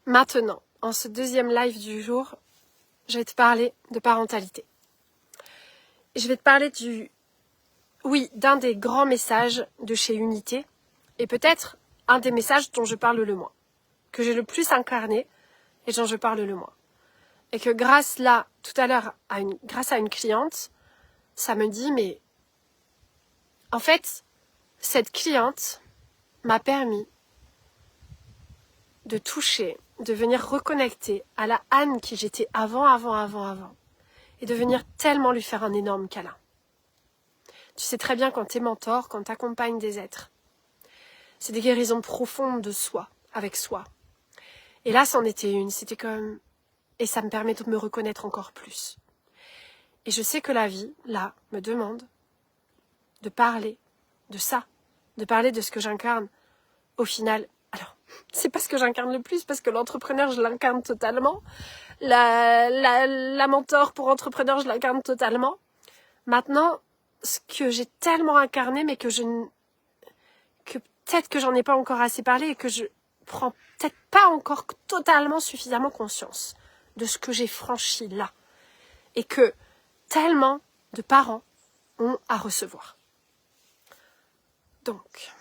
Maintenant, en ce deuxième live du jour, je vais te parler de parentalité. Et je vais te parler d'un des grands messages de chez Unité, et peut-être un des messages dont je parle le moins, que j'ai le plus incarné et dont je parle le moins. Et que grâce à une cliente, ça me dit, mais en fait, cette cliente m'a permis de toucher, de venir reconnecter à la Anne qui j'étais avant, et de venir tellement lui faire un énorme câlin. Tu sais très bien quand t'es mentor, quand t'accompagnes des êtres, c'est des guérisons profondes de soi, avec soi. Et là, c'en était une, c'était comme... Et ça me permet de me reconnaître encore plus. Et je sais que la vie, là, me demande de parler de ça, de parler de ce que j'incarne. Au final, alors, c'est pas ce que j'incarne le plus, parce que l'entrepreneur, je l'incarne totalement. La mentor pour entrepreneur, je l'incarne totalement. Maintenant, ce que j'ai tellement incarné, mais que peut-être que j'en ai pas encore assez parlé et que je prends peut-être pas encore totalement suffisamment conscience de ce que j'ai franchi là. Et que tellement de parents ont à recevoir. Donc,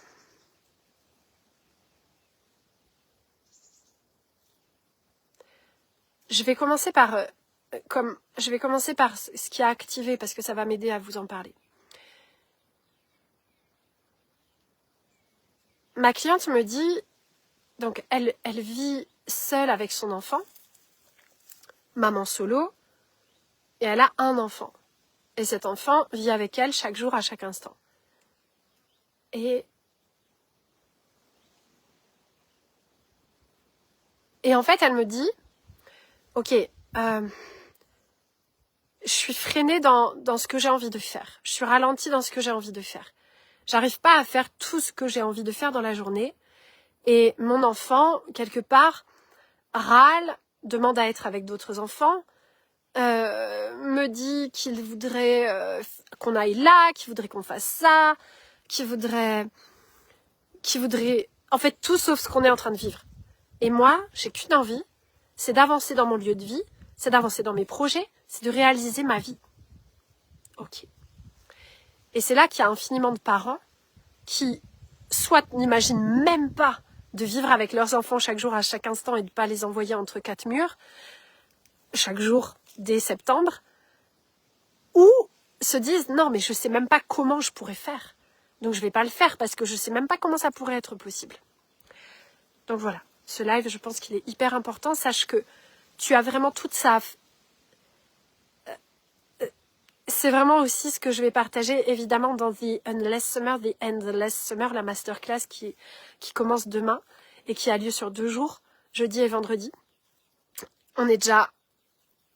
je vais commencer par ce qui a activé, parce que ça va m'aider à vous en parler. Ma cliente me dit, donc elle vit seule avec son enfant, maman solo, et elle a un enfant. Et cet enfant vit avec elle chaque jour, à chaque instant. Et en fait, elle me dit, ok, je suis freinée dans ce que j'ai envie de faire. Je suis ralentie dans ce que j'ai envie de faire. J'arrive pas à faire tout ce que j'ai envie de faire dans la journée. Et mon enfant, quelque part, râle, demande à être avec d'autres enfants, me dit qu'il voudrait qu'on aille là, qu'il voudrait qu'on fasse ça, qu'il voudrait en fait tout sauf ce qu'on est en train de vivre. Et moi, j'ai qu'une envie, c'est d'avancer dans mon lieu de vie, c'est d'avancer dans mes projets, c'est de réaliser ma vie. Ok. Et c'est là qu'il y a infiniment de parents qui soit n'imaginent même pas de vivre avec leurs enfants chaque jour, à chaque instant, et de ne pas les envoyer entre quatre murs, chaque jour dès septembre, ou se disent non mais je sais même pas comment je pourrais faire, donc je vais pas le faire parce que je sais même pas comment ça pourrait être possible. Donc voilà, ce live, je pense qu'il est hyper important. Sache que tu as vraiment toute ça. C'est vraiment aussi ce que je vais partager évidemment dans The Endless Summer, la masterclass qui commence demain et qui a lieu sur 2 jours, jeudi et vendredi. On est déjà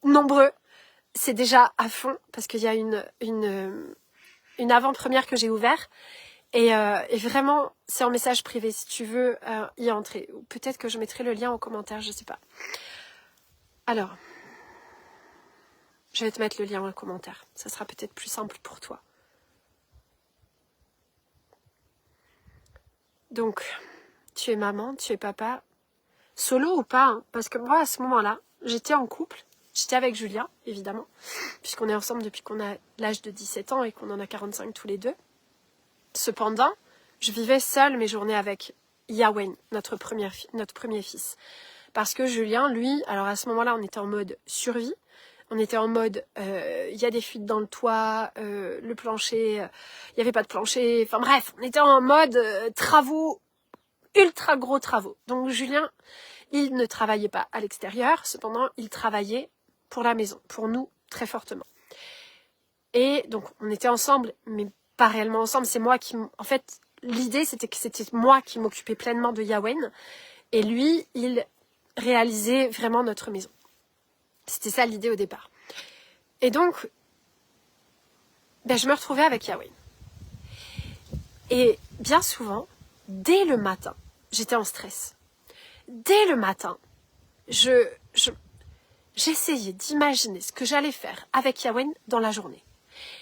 nombreux, c'est déjà à fond parce qu'il y a une avant-première que j'ai ouverte et vraiment c'est en message privé si tu veux y entrer. Ou peut-être que je mettrai le lien en commentaire, je sais pas. Alors, je vais te mettre le lien en commentaire. Ça sera peut-être plus simple pour toi. Donc, tu es maman, tu es papa, solo ou pas, hein, parce que moi, à ce moment-là, j'étais en couple. J'étais avec Julien, évidemment, puisqu'on est ensemble depuis qu'on a l'âge de 17 ans et qu'on en a 45 tous les deux. Cependant, je vivais seule mes journées avec Yawen, notre premier fils. Parce que Julien, lui, alors à ce moment-là, on était en mode survie. On était en mode, y a des fuites dans le toit, le plancher, il n'y avait pas de plancher. Enfin bref, on était en mode travaux, ultra gros travaux. Donc Julien, il ne travaillait pas à l'extérieur. Cependant, il travaillait pour la maison, pour nous, très fortement. Et donc, on était ensemble, mais pas réellement ensemble. C'est moi qui... En fait, l'idée, c'était que c'était moi qui m'occupais pleinement de Yawen. Et lui, il réalisait vraiment notre maison. C'était ça l'idée au départ. Et donc, je me retrouvais avec Yawen. Et bien souvent, dès le matin, j'étais en stress. Dès le matin, j'essayais d'imaginer ce que j'allais faire avec Yawen dans la journée.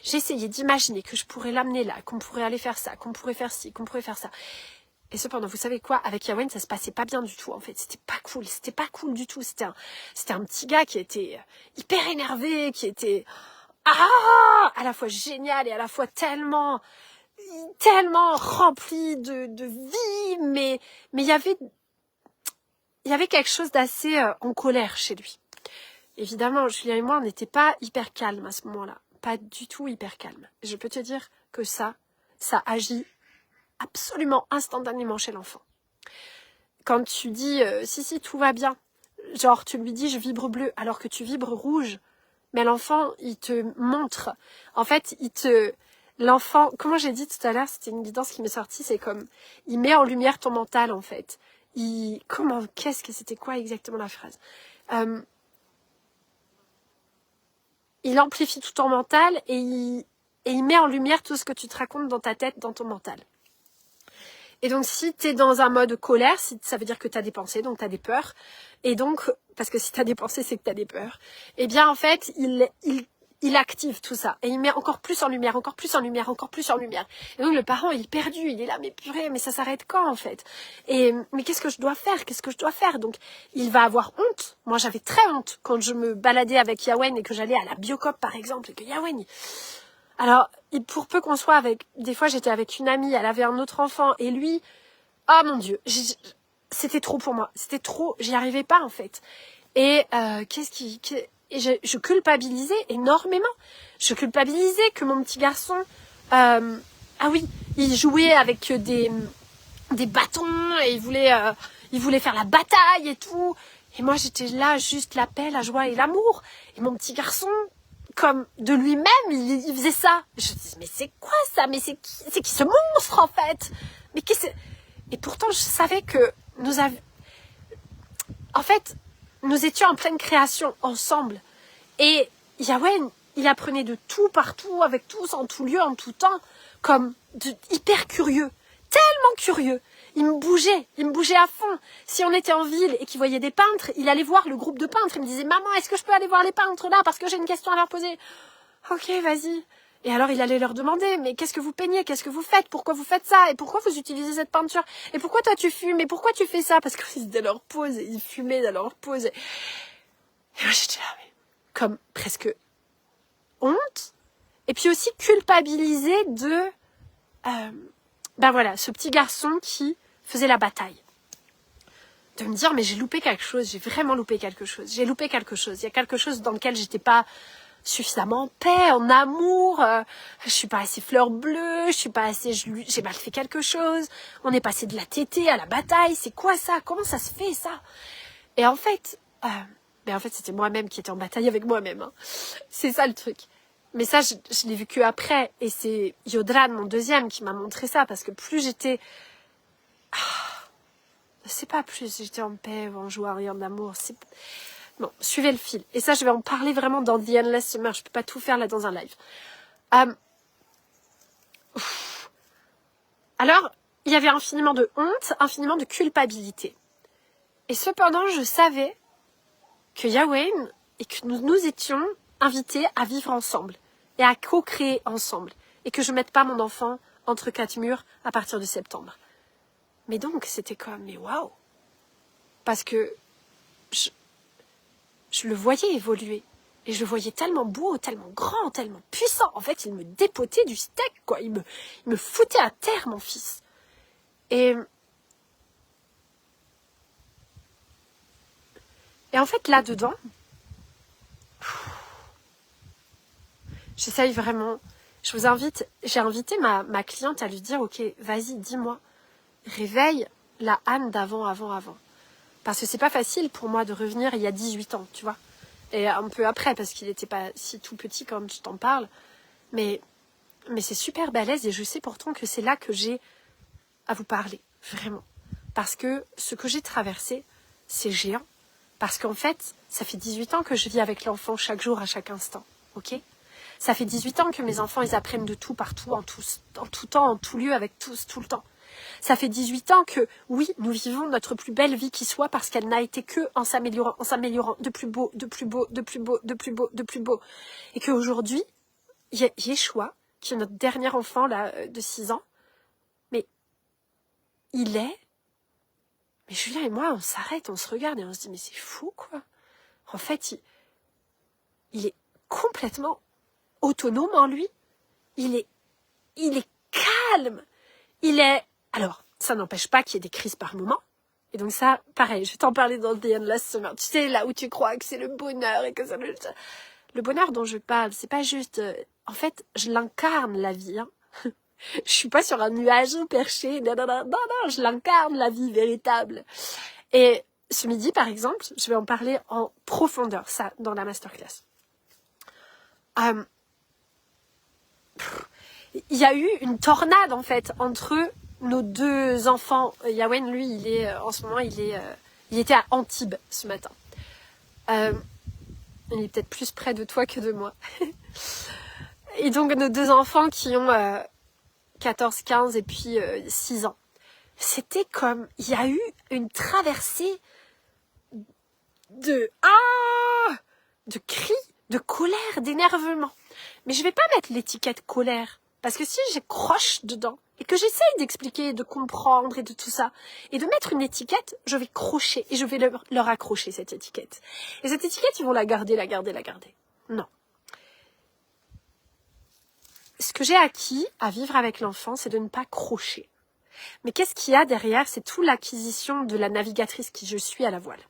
J'essayais d'imaginer que je pourrais l'amener là, qu'on pourrait aller faire ça, qu'on pourrait faire ci, qu'on pourrait faire ça. Et cependant, vous savez quoi, avec Yawen, ça se passait pas bien du tout, en fait. C'était pas cool du tout. C'était un petit gars qui était hyper énervé, qui était à la fois génial et à la fois tellement rempli de vie, mais il y avait quelque chose d'assez en colère chez lui. Évidemment, Julien et moi, on n'était pas hyper calmes à ce moment-là. Pas du tout hyper calmes. Je peux te dire que ça agit absolument instantanément chez l'enfant. Quand tu dis si tout va bien, genre tu lui dis je vibre bleu alors que tu vibres rouge, mais l'enfant il te montre, en fait l'enfant, comment j'ai dit tout à l'heure, c'était une guidance qui m'est sortie, c'est comme il met en lumière ton mental en fait. C'était quoi exactement la phrase? Il amplifie tout ton mental et il met en lumière tout ce que tu te racontes dans ta tête, dans ton mental. Et donc, si tu es dans un mode colère, ça veut dire que tu as des pensées, donc tu as des peurs. Et donc, parce que si tu as des pensées, c'est que tu as des peurs. Eh bien, en fait, il active tout ça. Et il met encore plus en lumière, encore plus en lumière, encore plus en lumière. Et donc, le parent, il est perdu. Il est là, mais purée, mais ça s'arrête quand, en fait? Mais qu'est-ce que je dois faire? Qu'est-ce que je dois faire? Donc, il va avoir honte. Moi, j'avais très honte quand je me baladais avec Yawen et que j'allais à la Biocop, par exemple, et que Yawen... Alors, pour peu qu'on soit avec... Des fois, j'étais avec une amie, elle avait un autre enfant, et lui... Oh mon Dieu, c'était trop pour moi. C'était trop, j'y arrivais pas, en fait. Et je culpabilisais énormément. Je culpabilisais que mon petit garçon... ah oui, il jouait avec des bâtons, et il voulait faire la bataille et tout. Et moi, j'étais là, juste la paix, la joie et l'amour. Et mon petit garçon... comme de lui-même, il faisait ça. Je me dis, mais c'est quoi ça? Mais c'est qui ce monstre, en fait? Mais qu'est-ce... Et pourtant, je savais que en fait, nous étions en pleine création, ensemble. Et Yawen, il apprenait de tout, partout, avec tous, en tout lieu, en tout temps, comme hyper curieux. Tellement curieux. Il me bougeait à fond. Si on était en ville et qu'il voyait des peintres, il allait voir le groupe de peintres. Il me disait, maman, est-ce que je peux aller voir les peintres là parce que j'ai une question à leur poser? Ok, vas-y. Et alors il allait leur demander, mais qu'est-ce que vous peignez? Qu'est-ce que vous faites? Pourquoi vous faites ça? Et pourquoi vous utilisez cette peinture? Et pourquoi toi tu fumes? Et pourquoi tu fais ça? Parce qu'ils étaient à leur pause, et ils fumaient à leur pause. Et moi j'étais là, mais comme presque honte. Et puis aussi culpabiliser de... ben voilà, ce petit garçon qui faisait la bataille. De me dire, mais j'ai loupé quelque chose, j'ai vraiment loupé quelque chose. J'ai loupé quelque chose. Il y a quelque chose dans lequel j'étais pas suffisamment en paix, en amour. Je suis pas assez fleur bleue, je suis pas assez... J'ai mal fait quelque chose. On est passé de la tétée à la bataille. C'est quoi ça? Comment ça se fait, ça? Et en fait... en fait, c'était moi-même qui étais en bataille avec moi-même. Hein. C'est ça, le truc. Mais ça, je l'ai vu que après. Et c'est Yodran, mon deuxième, qui m'a montré ça. Parce que plus j'étais... c'est pas plus j'étais en paix ou en joie, rien d'amour. Bon, suivez le fil. Et ça, je vais en parler vraiment dans The Endless Summer. Je peux pas tout faire là dans un live. Alors, il y avait infiniment de honte, infiniment de culpabilité. Et cependant, je savais que Yawen et que nous étions invités à vivre ensemble et à co-créer ensemble. Et que je mette pas mon enfant entre quatre murs à partir de septembre. Mais donc, c'était comme, mais waouh! Parce que je le voyais évoluer. Et je le voyais tellement beau, tellement grand, tellement puissant. En fait, il me dépotait du steak, quoi. Il me foutait à terre, mon fils. Et en fait, là-dedans, j'essaye vraiment... j'ai invité ma cliente à lui dire, ok, vas-y, dis-moi, réveille la Anne d'avant, avant. Parce que c'est pas facile pour moi de revenir il y a 18 ans, tu vois. Et un peu après, parce qu'il n'était pas si tout petit comme je t'en parle. Mais c'est super balèze et je sais pourtant que c'est là que j'ai à vous parler, vraiment. Parce que ce que j'ai traversé, c'est géant. Parce qu'en fait, ça fait 18 ans que je vis avec l'enfant chaque jour, à chaque instant, ok ? Ça fait 18 ans que mes enfants, ils apprennent de tout, partout, en tout temps, en tout lieu, avec tous, tout le temps. Ça fait 18 ans que, oui, nous vivons notre plus belle vie qui soit parce qu'elle n'a été que en s'améliorant de plus beau, de plus beau, de plus beau, de plus beau, de plus beau. Et qu'aujourd'hui, Yeshua, qui est notre dernier enfant là, de 6 ans, mais il est... Mais Julien et moi, on s'arrête, on se regarde et on se dit, mais c'est fou, quoi. En fait, il est complètement autonome en lui. Il est calme. Alors, ça n'empêche pas qu'il y ait des crises par moment. Et donc ça, pareil, je vais t'en parler dans The Endless Summer. Tu sais, là où tu crois que c'est le bonheur et que ça... Le bonheur dont je parle, c'est pas juste... En fait, je l'incarne, la vie. Hein. Je suis pas sur un nuage perché. Non, je l'incarne, la vie véritable. Et ce midi, par exemple, je vais en parler en profondeur, ça, dans la masterclass. Il y a eu une tornade, en fait, entre nos deux enfants. Yawen, lui, en ce moment, il était à Antibes ce matin. Il est peut-être plus près de toi que de moi. Et donc, nos deux enfants qui ont 14, 15 et puis 6 ans. C'était comme... Il y a eu une traversée de cris, de colère, d'énervement. Mais je vais pas mettre l'étiquette colère. Parce que si j'accroche dedans et que j'essaye d'expliquer, de comprendre et de tout ça, et de mettre une étiquette, je vais crocher et je vais leur accrocher cette étiquette. Et cette étiquette, ils vont la garder. Non. Ce que j'ai acquis à vivre avec l'enfant, c'est de ne pas crocher. Mais qu'est-ce qu'il y a derrière? C'est toute l'acquisition de la navigatrice qui je suis à la voile.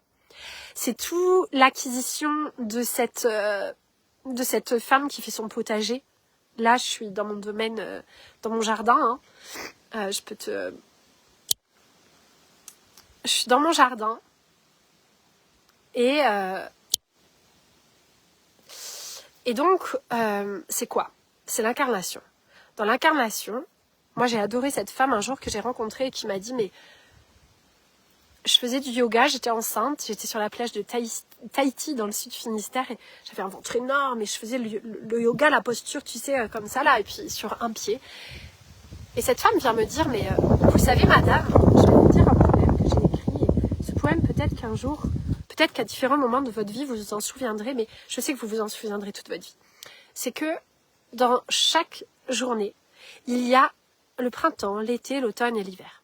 C'est toute l'acquisition de cette femme qui fait son potager. Là, je suis dans mon domaine, dans mon jardin. Hein. Je suis dans mon jardin. Et donc, c'est quoi? C'est l'incarnation. Dans l'incarnation, moi j'ai adoré cette femme un jour que j'ai rencontrée et qui m'a dit, mais je faisais du yoga, j'étais enceinte, j'étais sur la plage de Tahiti dans le sud Finistère et j'avais un ventre énorme et je faisais le yoga, la posture, tu sais, comme ça là, et puis sur un pied. Et cette femme vient me dire, mais vous savez madame, je vais vous dire un poème que j'ai écrit. Et ce poème, peut-être qu'un jour, peut-être qu'à différents moments de votre vie, vous vous en souviendrez, mais je sais que vous vous en souviendrez toute votre vie. C'est que dans chaque journée, il y a le printemps, l'été, l'automne et l'hiver.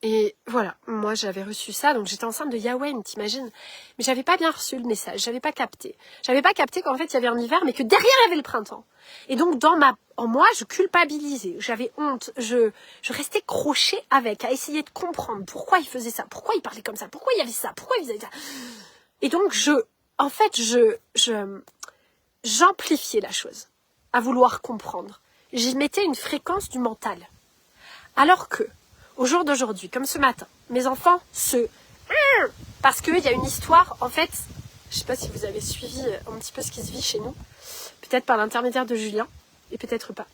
Et voilà, moi j'avais reçu ça, donc j'étais enceinte de Yawen, t'imagines? Mais j'avais pas bien reçu le message, j'avais pas capté. J'avais pas capté qu'en fait il y avait un hiver, mais que derrière il y avait le printemps. Et donc en moi, je culpabilisais, j'avais honte, je restais crochée avec, à essayer de comprendre pourquoi il faisait ça, pourquoi il parlait comme ça, pourquoi il y avait ça, pourquoi il faisait ça. Et donc j'amplifiais la chose, à vouloir comprendre. J'y mettais une fréquence du mental. Alors que, au jour d'aujourd'hui, comme ce matin, mes enfants parce qu'il y a une histoire, en fait, je ne sais pas si vous avez suivi un petit peu ce qui se vit chez nous, peut-être par l'intermédiaire de Julien, et peut-être pas.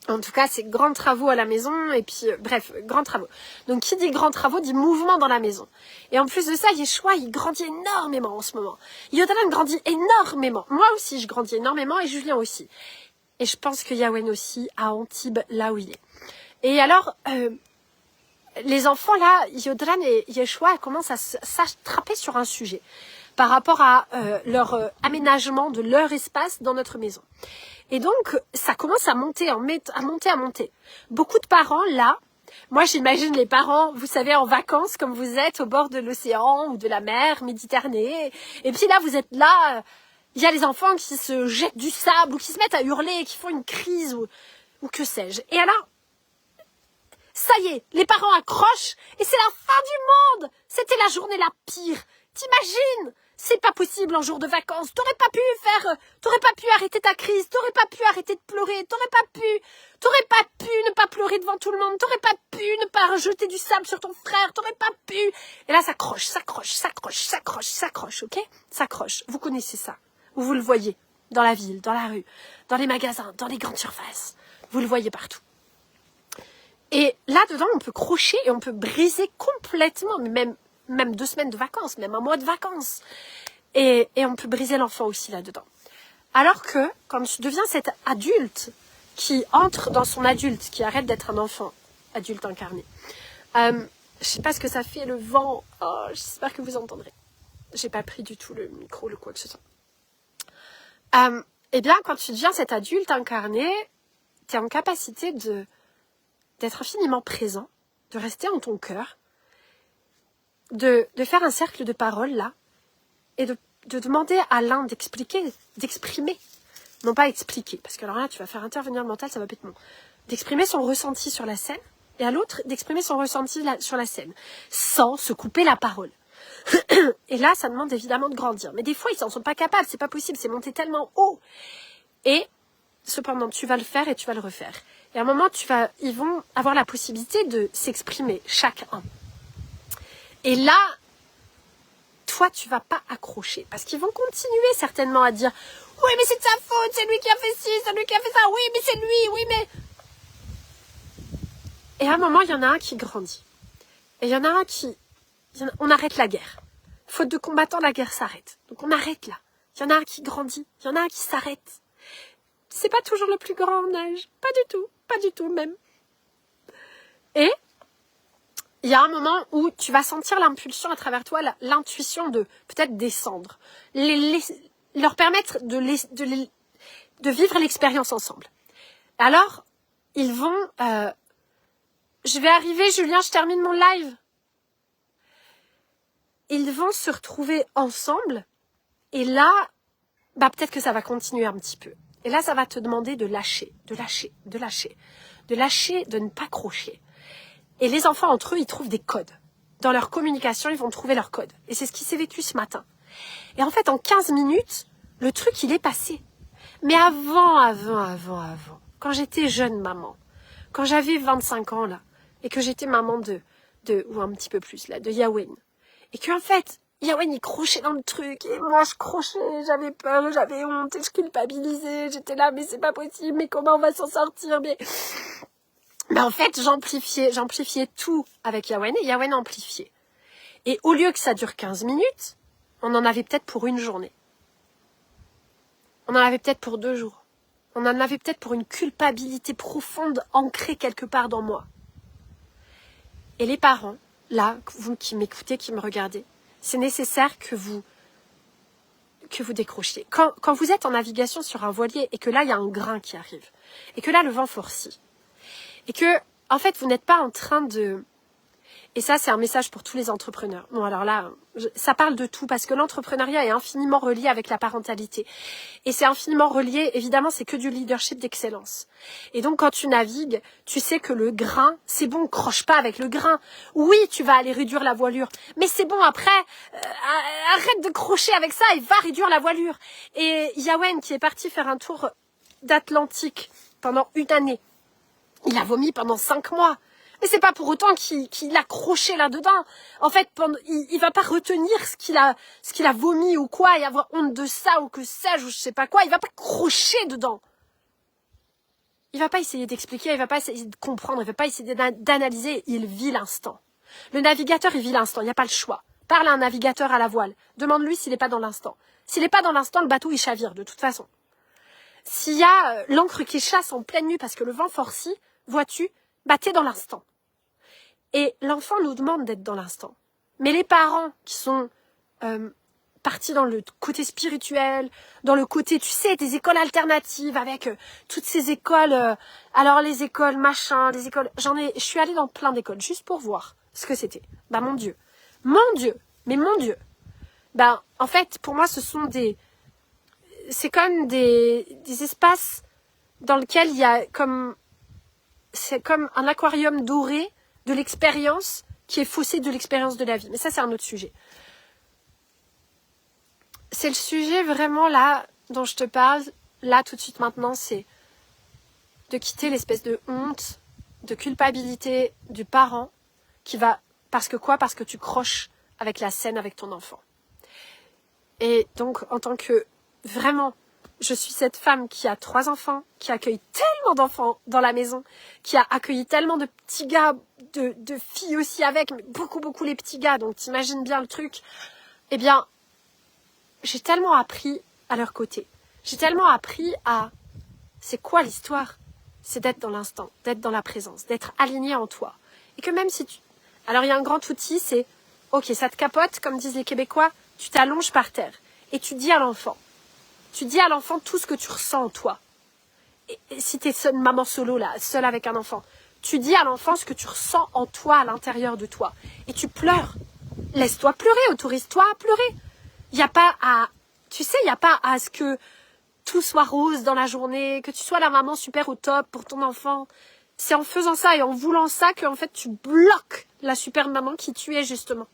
En tout cas, c'est grands travaux à la maison, et puis, bref, grands travaux. Donc, qui dit grands travaux, dit mouvement dans la maison. Et en plus de ça, Yeshua, il grandit énormément en ce moment. Yodalan grandit énormément. Moi aussi, je grandis énormément, et Julien aussi. Et je pense que Yawen aussi, à Antibes, là où il est. Et alors, les enfants là, Yodran et Yeshua commencent à s'attraper sur un sujet par rapport à leur aménagement de leur espace dans notre maison. Et donc, ça commence à monter, à monter. Beaucoup de parents là, moi j'imagine les parents, vous savez, en vacances comme vous êtes au bord de l'océan ou de la mer Méditerranée. Et puis là, vous êtes là, il y a les enfants qui se jettent du sable ou qui se mettent à hurler, qui font une crise ou que sais-je. Et alors, ça y est, les parents accrochent et c'est la fin du monde. C'était la journée la pire. T'imagines? C'est pas possible en jour de vacances. T'aurais pas pu arrêter ta crise. T'aurais pas pu arrêter de pleurer. T'aurais pas pu ne pas pleurer devant tout le monde. T'aurais pas pu ne pas jeter du sable sur ton frère. T'aurais pas pu. Et là, ça s'accroche, ok? S'accroche. Vous connaissez ça. Vous le voyez dans la ville, dans la rue, dans les magasins, dans les grandes surfaces. Vous le voyez partout. Et là-dedans, on peut crocher et on peut briser complètement, même 2 semaines de vacances, même un mois de vacances. Et on peut briser l'enfant aussi là-dedans. Alors que, quand tu deviens cet adulte qui entre dans son adulte, qui arrête d'être un enfant adulte incarné, je sais pas ce que ça fait, le vent, j'espère que vous entendrez. J'ai pas pris du tout le micro, le quoi que ce soit. Eh bien, quand tu deviens cet adulte incarné, tu es en capacité d'être infiniment présent de rester en ton cœur, de faire un cercle de paroles là, et de demander à l'un d'exprimer, non pas expliquer, parce que alors là tu vas faire intervenir le mental, ça va pas être bon, d'exprimer son ressenti sur la scène, et à l'autre d'exprimer son ressenti sur la scène, sans se couper la parole. Et là, ça demande évidemment de grandir. Mais des fois, ils s'en sont pas capables, c'est pas possible, c'est monté tellement haut. Et cependant, tu vas le faire et tu vas le refaire. Et à un moment, ils vont avoir la possibilité de s'exprimer, chacun. Et là, toi, tu vas pas accrocher. Parce qu'ils vont continuer certainement à dire « Oui, mais c'est de sa faute, c'est lui qui a fait ci, c'est lui qui a fait ça, oui, mais c'est lui, oui, mais... » Et à un moment, il y en a un qui grandit. Et il y en a un qui... On arrête la guerre. Faute de combattants, la guerre s'arrête. Donc on arrête là. Il y en a un qui grandit, il y en a un qui s'arrête. C'est pas toujours le plus grand en âge. Pas du tout même. Et il y a un moment où tu vas sentir l'impulsion à travers toi, l'intuition de peut-être descendre. Leur permettre de vivre l'expérience ensemble. Alors, ils vont... je vais arriver, Julien, je termine mon live. Ils vont se retrouver ensemble et là, peut-être que ça va continuer un petit peu. Et là, ça va te demander de lâcher, de ne pas crocher. Et les enfants, entre eux, ils trouvent des codes. Dans leur communication, ils vont trouver leurs codes. Et c'est ce qui s'est vécu ce matin. Et en fait, en 15 minutes, le truc, il est passé. Mais avant, quand j'étais jeune maman, quand j'avais 25 ans, là, et que j'étais maman ou un petit peu plus, là, de Yawen, et qu'en fait, Yawen, il crochait dans le truc, et moi, je crochais, j'avais peur, j'avais honte, et je culpabilisais, j'étais là, mais c'est pas possible, mais comment on va s'en sortir, mais en fait, j'amplifiais tout avec Yawen, et Yawen amplifiait. Et au lieu que ça dure 15 minutes, on en avait peut-être pour une journée. On en avait peut-être pour 2 jours. On en avait peut-être pour une culpabilité profonde ancrée quelque part dans moi. Et les parents, là, vous qui m'écoutez, qui me regardez, c'est nécessaire que vous décrochiez. Quand vous êtes en navigation sur un voilier et que là, il y a un grain qui arrive, et que là, le vent forcit, et que, en fait, vous n'êtes pas en train de... Et ça, c'est un message pour tous les entrepreneurs. Bon, alors là, ça parle de tout, parce que l'entrepreneuriat est infiniment relié avec la parentalité. Et c'est infiniment relié, évidemment, c'est que du leadership d'excellence. Et donc, quand tu navigues, tu sais que le grain, c'est bon, croche pas avec le grain. Oui, tu vas aller réduire la voilure, mais c'est bon, après, arrête de crocher avec ça et va réduire la voilure. Et Yawen, qui est parti faire un tour d'Atlantique pendant 1 année, il a vomi pendant 5 mois. Mais c'est pas pour autant qu'il a croché là-dedans. En fait, il va pas retenir ce qu'il a vomi ou quoi, et avoir honte de ça, ou que sais-je, ou je sais pas quoi. Il va pas crocher dedans. Il va pas essayer d'expliquer, il va pas essayer de comprendre, il va pas essayer d'analyser. Il vit l'instant. Le navigateur, il vit l'instant, il n'y a pas le choix. Parle à un navigateur à la voile. Demande-lui s'il n'est pas dans l'instant. S'il n'est pas dans l'instant, le bateau, il chavire, de toute façon. S'il y a l'ancre qui chasse en pleine nuit parce que le vent forcit, vois-tu, t'es dans l'instant. Et l'enfant nous demande d'être dans l'instant. Mais les parents qui sont partis dans le côté spirituel, dans le côté, tu sais, des écoles alternatives avec toutes ces écoles, alors les écoles machin, les écoles... je suis allée dans plein d'écoles juste pour voir ce que c'était. Mon Dieu. Mais mon Dieu. En fait, pour moi, c'est comme des espaces dans lesquels il y a c'est comme un aquarium doré de l'expérience qui est faussé de l'expérience de la vie. Mais ça, c'est un autre sujet. C'est le sujet vraiment là dont je te parle, là tout de suite maintenant, c'est de quitter l'espèce de honte, de culpabilité du parent qui va... Parce que quoi ? Parce que tu croches avec la scène avec ton enfant. Et donc, en tant que... Vraiment, je suis cette femme qui a 3 enfants, qui accueille tellement d'enfants dans la maison, qui a accueilli tellement de petits gars, de filles aussi avec, mais beaucoup les petits gars, donc t'imagines bien le truc. Eh bien, j'ai tellement appris à leur côté. J'ai tellement appris à... C'est quoi l'histoire ? C'est d'être dans l'instant, d'être dans la présence, d'être aligné en toi. Et que même si tu... Alors, il y a un grand outil, c'est... Ok, ça te capote, comme disent les Québécois, tu t'allonges par terre et tu dis à l'enfant. Tu dis à l'enfant tout ce que tu ressens en toi. Et si tu es une maman solo, là, seule avec un enfant, Tu dis à l'enfant ce que tu ressens en toi, à l'intérieur de toi. Et tu pleures. Laisse-toi pleurer, autorise-toi à pleurer. Il n'y a pas à... Tu sais, il n'y a pas à ce que tout soit rose dans la journée, que tu sois la maman super au top pour ton enfant. C'est en faisant ça et en voulant ça que en fait tu bloques la super maman qui tu es justement.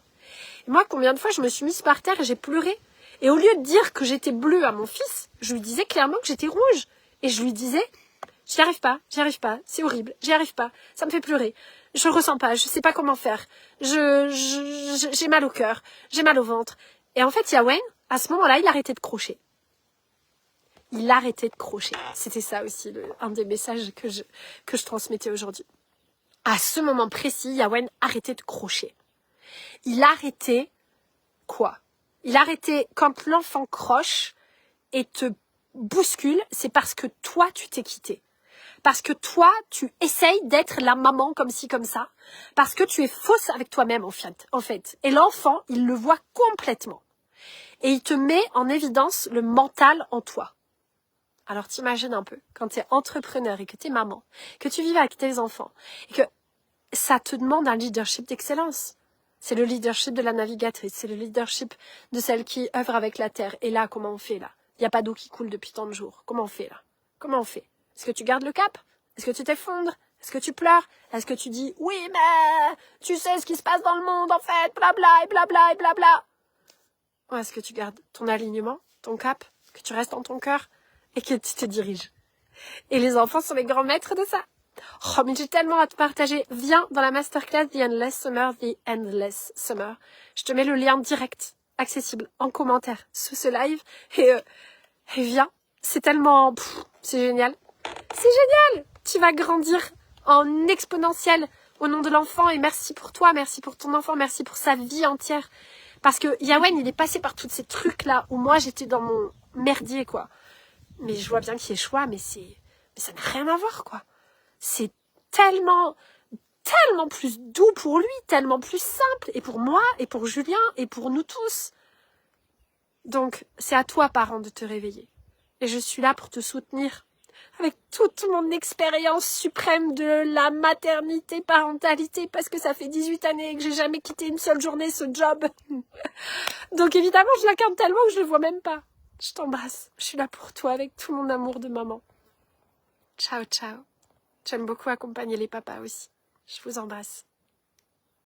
Et moi, combien de fois je me suis mise par terre et j'ai pleuré. Et au lieu de dire que j'étais bleue à mon fils, je lui disais clairement que j'étais rouge. Et je lui disais, j'y arrive pas, c'est horrible, j'y arrive pas, ça me fait pleurer. Je ressens pas, je sais pas comment faire. J'ai mal au cœur, j'ai mal au ventre. Et en fait, Yawen, à ce moment-là, il arrêtait de crocher. Il arrêtait de crocher. C'était ça aussi, un des messages que je transmettais aujourd'hui. À ce moment précis, Yawen arrêtait de crocher. Il arrêtait quoi? Il arrêtait quand l'enfant croche et te bouscule, c'est parce que toi, tu t'es quitté. Parce que toi, tu essayes d'être la maman comme ci, comme ça. Parce que tu es fausse avec toi-même, en fait. Et l'enfant, il le voit complètement. Et il te met en évidence le mental en toi. Alors t'imagines un peu, quand tu es entrepreneur et que tu es maman, que tu vis avec tes enfants, et que ça te demande un leadership d'excellence. C'est le leadership de la navigatrice, c'est le leadership de celle qui œuvre avec la terre. Et là, comment on fait là? Il n'y a pas d'eau qui coule depuis tant de jours. Comment on fait là? Comment on fait? Est-ce que tu gardes le cap? Est-ce que tu t'effondres? Est-ce que tu pleures? Est-ce que tu dis, oui, mais tu sais ce qui se passe dans le monde en fait, blabla et blabla et blabla? Ou est-ce que tu gardes ton alignement, ton cap, que tu restes dans ton cœur et que tu te diriges? Et les enfants sont les grands maîtres de ça. Oh, mais j'ai tellement à te partager. Viens dans la masterclass The Endless Summer, The Endless Summer. Je te mets le lien direct, accessible, en commentaire sous ce live. Et viens. C'est tellement... c'est génial. C'est génial. Tu vas grandir en exponentiel au nom de l'enfant. Et merci pour toi, merci pour ton enfant, merci pour sa vie entière. Parce que Yawen, il est passé par tous ces trucs-là où moi, j'étais dans mon merdier, quoi. Mais je vois bien qu'il est choix, mais ça n'a rien à voir, quoi. C'est tellement plus doux pour lui, tellement plus simple, et pour moi, et pour Julien, et pour nous tous. Donc, c'est à toi, parent, de te réveiller. Et je suis là pour te soutenir, avec toute mon expérience suprême de la maternité, parentalité, parce que ça fait 18 années que j'ai jamais quitté une seule journée ce job. Donc évidemment, je l'incarne tellement que je le vois même pas. Je t'embrasse. Je suis là pour toi, avec tout mon amour de maman. Ciao, ciao. J'aime beaucoup accompagner les papas aussi. Je vous embrasse.